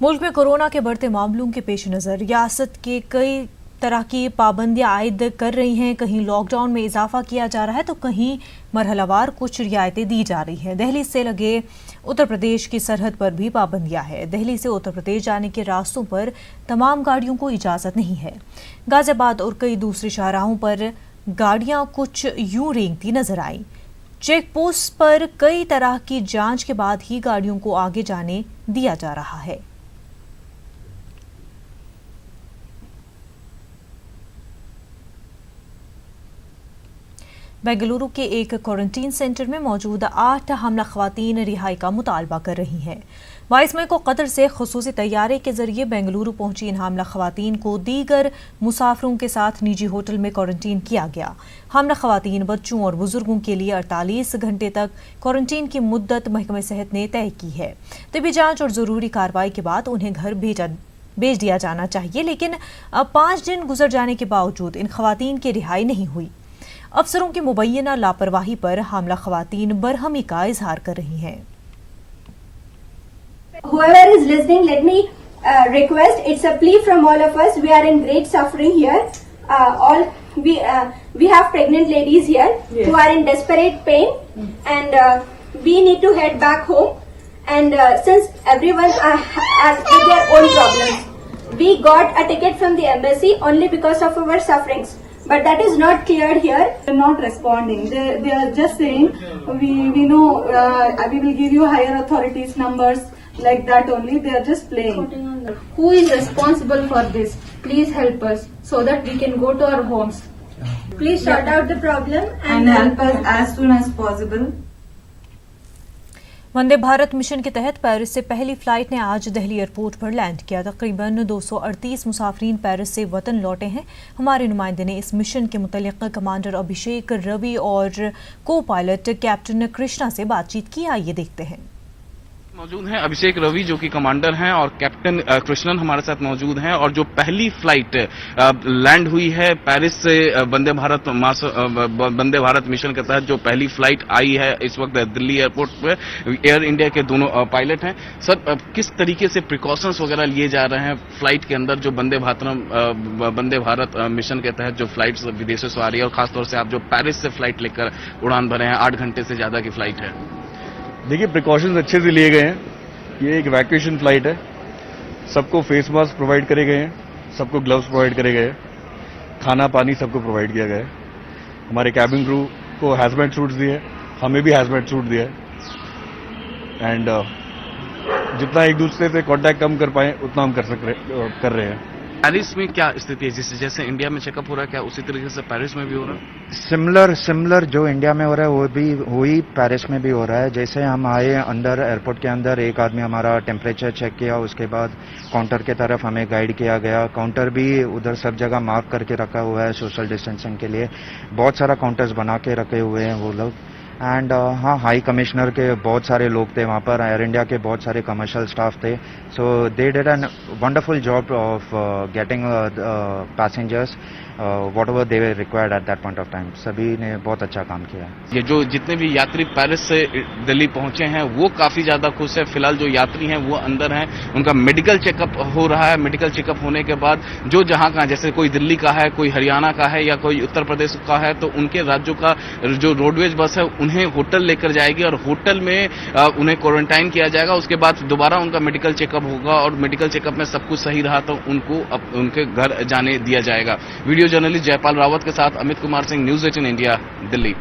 मुल्क में कोरोना के बढ़ते मामलों के पेश नज़र रियासत के कई तरह की पाबंदियां आयद कर रही हैं। कहीं लॉकडाउन में इजाफा किया जा रहा है तो कहीं मरहलावार कुछ रियायतें दी जा रही हैं। दिल्ली से लगे उत्तर प्रदेश की सरहद पर भी पाबंदियां हैं। दिल्ली से उत्तर प्रदेश जाने के रास्तों पर तमाम गाड़ियों को इजाजत नहीं है। गाजियाबाद और कई दूसरे शाहराहों पर गाड़ियां कुछ यूं रेंगती नजर आई। चेक पोस्ट पर कई तरह की जांच के बाद ही गाड़ियों को आगे जाने दिया जा रहा है। बेंगलुरु के एक क्वारंटीन सेंटर में मौजूद 8 हमला खवातीन रिहाई का मुतालबा कर रही हैं। 22 मई को कतर से खुसूसी तैयारे के जरिए बेंगलुरु पहुंची इन हमला खवातीन को दीगर मुसाफिरों के साथ निजी होटल में क्वारंटीन किया गया। हमला खवातीन बच्चों और बुजुर्गों के लिए 48 घंटे तक क्वारंटीन की मुद्दत महकमे सेहत ने तय की है। तबी जांच और जरूरी कार्रवाई के बाद उन्हें घर भेज दिया जाना चाहिए, लेकिन अब 5 दिन गुजर जाने के बावजूद इन खवातीन की रिहाई नहीं हुई। अफसरों की मुबैना लापरवाही पर हमला खवातीन बरहमी का इजहार कर रही हैं। Whoever is listening, let me request. It's a plea from all of us. We are in great suffering here. We have pregnant ladies here who are in desperate pain, and we need to head back home. And since everyone are with their own problems, we got a ticket from the embassy only because of our sufferings. But that is not cleared here. They're not responding. They are just saying, we know, we will give you higher authorities numbers, like that only. They are just playing. Who is responsible for this? Please help us so that we can go to our homes. Please sort out the problem And help us as soon as possible. Vande Bharat mission के तहत Paris से पहली flight ने आज Delhi airport पर land किया। तकरीबन 238 मुसाफिरीन Paris से वतन लौटे हैं। हमारे नुमाइंदे ने इस मिशन के मुतल्लिक कमांडर अभिषेक रवि और को पायलट कैप्टन कृष्णा से बातचीत की। आइए देखते हैं। मौजूद हैं अभिषेक रवि जो कि कमांडर हैं और कैप्टन कृष्णन हमारे साथ मौजूद हैं। और जो पहली फ्लाइट लैंड हुई है पेरिस से वंदे भारत मिशन के तहत जो पहली फ्लाइट आई है इस वक्त दिल्ली एयरपोर्ट पे एयर इंडिया के दोनों पायलट हैं। सर, किस तरीके से प्रिकॉशंस वगैरह लिए जा रहे हैं फ्लाइट के अंदर जो वंदे भारत मिशन के तहत जो फ्लाइट विदेशों से आ रही है, और खासतौर से आप जो पेरिस से फ्लाइट लेकर उड़ान भरे हैं, 8 घंटे से ज्यादा की फ्लाइट है? देखिए, प्रिकॉशंस अच्छे से लिए गए हैं। ये एक वैक्यूएशन फ्लाइट है। सबको फेस मास्क प्रोवाइड करे गए हैं, सबको ग्लव्स प्रोवाइड करे गए हैं, खाना पानी सबको प्रोवाइड किया गया है। हमारे कैबिन क्रू को हैजमेट सूट्स दिए, हमें भी हैजमेट सूट दिया है। एंड जितना एक दूसरे से कांटेक्ट कम कर पाए उतना हम कर रहे हैं। पेरिस में क्या स्थिति है? जैसे इंडिया में चेकअप हो रहा है, क्या उसी तरीके से पेरिस में भी हो रहा है? सिमिलर जो इंडिया में हो रहा है वो भी वही पेरिस में भी हो रहा है। जैसे हम आए अंदर एयरपोर्ट के अंदर, एक आदमी हमारा टेम्परेचर चेक किया, उसके बाद काउंटर के तरफ हमें गाइड किया गया। काउंटर भी उधर सब जगह मार्क करके रखा हुआ है सोशल डिस्टेंसिंग के लिए। बहुत सारा काउंटर्स बना के रखे हुए हैं वो लोग। एंड हाँ, हाई कमिश्नर के बहुत सारे लोग थे वहाँ पर, एयर इंडिया के बहुत सारे कमर्शियल स्टाफ थे। So they did an wonderful job of getting passengers whatever they were required at that point of time. सभी ने बहुत अच्छा काम किया है। ये जो जितने भी यात्री पेरिस से दिल्ली पहुंचे हैं वो काफी ज्यादा खुश है। फिलहाल जो यात्री हैं वो अंदर हैं, उनका मेडिकल चेकअप हो रहा है। मेडिकल चेकअप होने के बाद जो जहां का, जैसे कोई दिल्ली का है, कोई हरियाणा का है या कोई उत्तर प्रदेश का है, तो उनके राज्यों का जो रोडवेज बस है उन्हें होटल लेकर जाएगी और होटल में उन्हें क्वारंटाइन किया जाएगा। उसके बाद दोबारा उनका मेडिकल चेकअप होगा और मेडिकल चेकअप में सब कुछ सही रहा तो उनको उनके घर जाने दिया जाएगा। वीडियो जर्नलिस्ट जयपाल रावत के साथ अमित कुमार सिंह, न्यूज़ 18 इंडिया, दिल्ली।